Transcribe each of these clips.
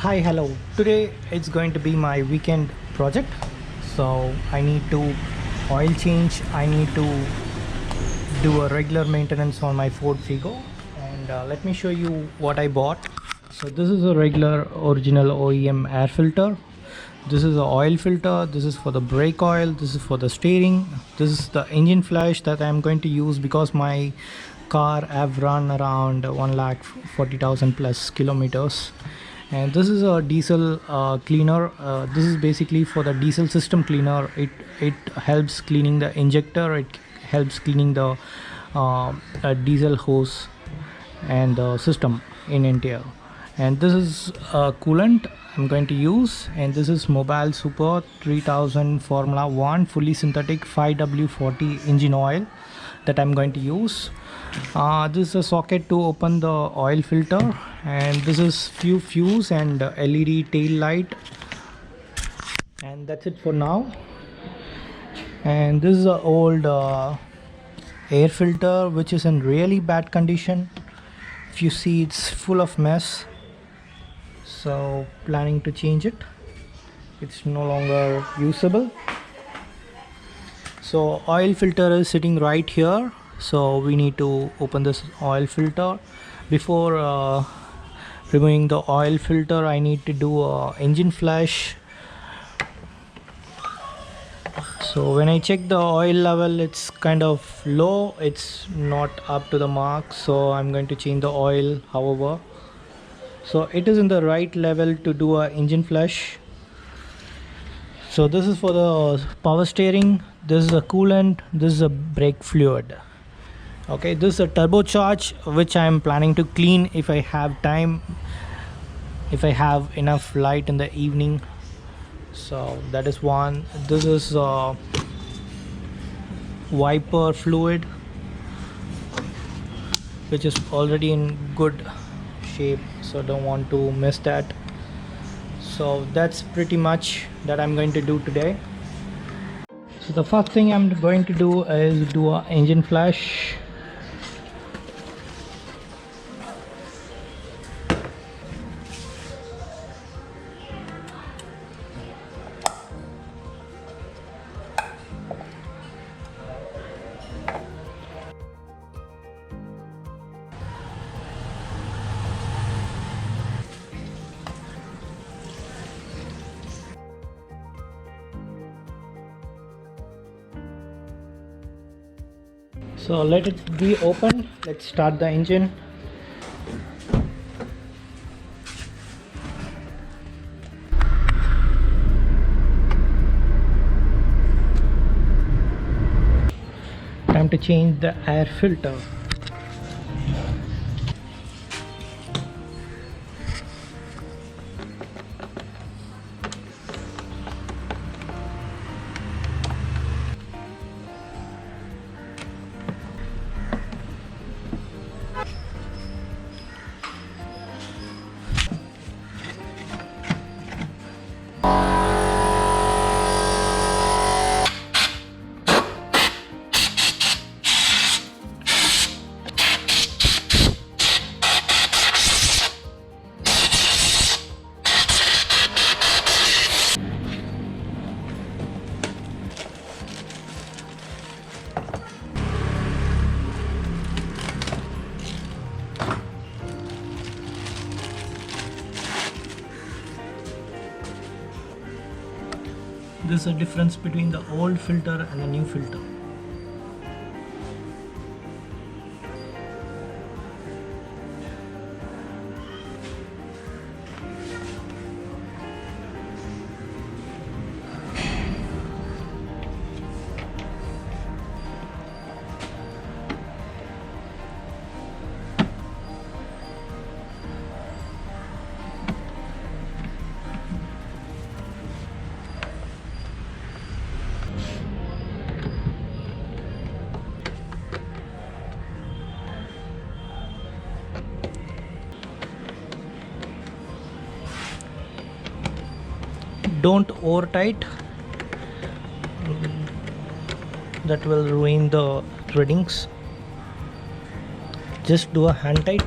Hi, hello. Today it's going to be my weekend project. So I need to oil change. I need to do a regular maintenance on my Ford Figo. And let me show you what I bought. So this is a regular original OEM air filter. This is the oil filter. This is for the brake oil. This is for the steering. This is the engine flush that I'm going to use because my car have run around 1,40,000 plus kilometers. And this is a diesel cleaner. This is basically for the diesel system cleaner. It helps cleaning the injector. It helps cleaning the diesel hose and the system in interior. And this is coolant I'm going to use, and this is Mobile Super 3000 Formula 1 fully synthetic 5W40 engine oil that I'm going to use. This is a socket to open the oil filter, and this is few fuse and LED tail light, and that's it for now. And this is an old air filter which is in really bad condition. If you see, it's full of mess, so planning to change it. It's no longer usable. So oil filter is sitting right here, so we need to open this oil filter. Before removing the oil filter, I need to do a engine flush. So when I check the oil level, it's kind of low, it's not up to the mark, so I'm going to change the oil. However, so it is in the right level to do a engine flush. So this is for the power steering, this is a coolant, this is a brake fluid. Okay, this is a turbocharge which I am planning to clean if I have time, if I have enough light in the evening. So that is one. This is wiper fluid which is already in good shape, so don't want to miss that. So that's pretty much that I'm going to do today. So the first thing I'm going to do is do a engine flush. So let it be open. Let's start the engine. Time to change the air filter. There's a difference between the old filter and the new filter. Don't over tight, that will ruin the threadings. Just do a hand tight.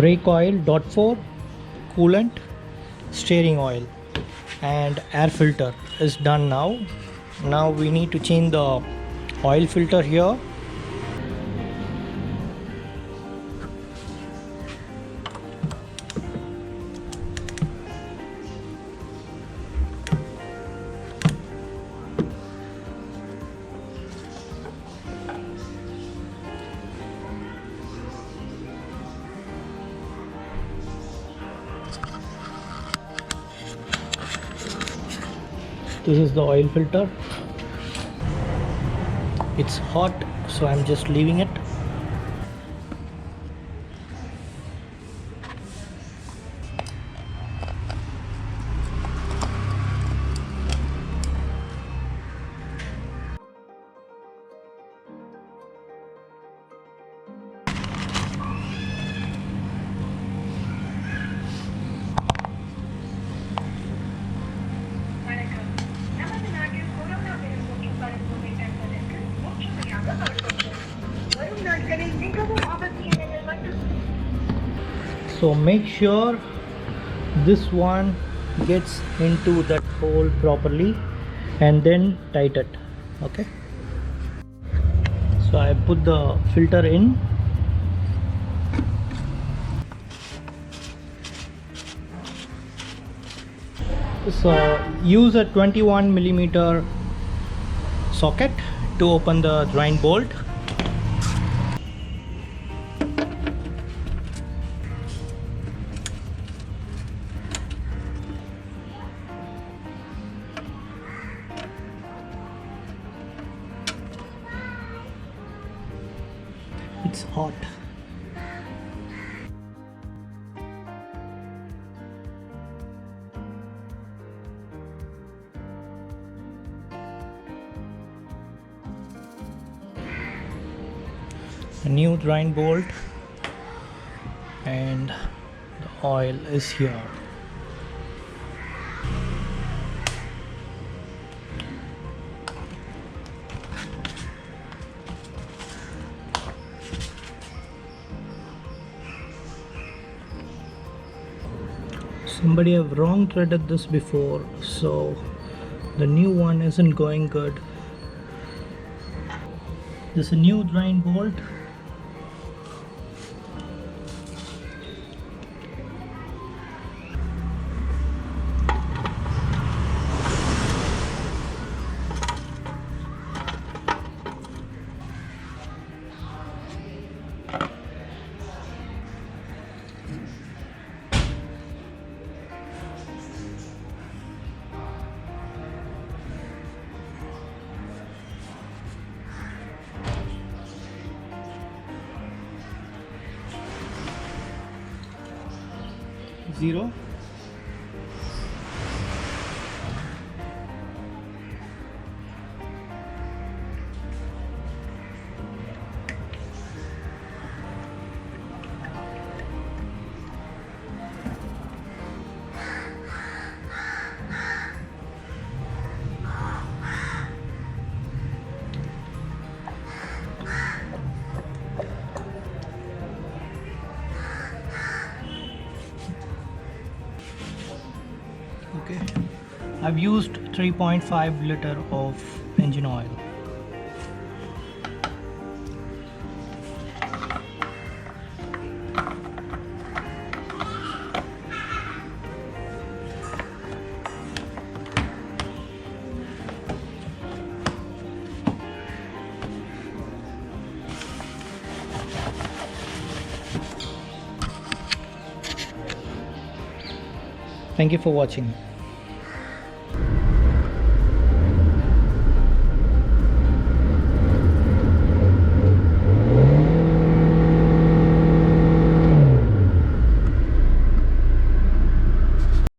brake oil dot 4, coolant, steering oil, and air filter is done now. Now we need to change the oil filter here. This is the oil filter. It's hot, so I'm just leaving it. So make sure this one gets into that hole properly and then tight it. Okay, so I put the filter in. So use a 21mm socket to open the drain bolt. It's hot. A new drain bolt, and the oil is here. Somebody have wrong threaded this before, so the new one isn't going good. This is a new drain bolt. Zero. Okay, I've used 3.5 liter of engine oil. Thank you for watching.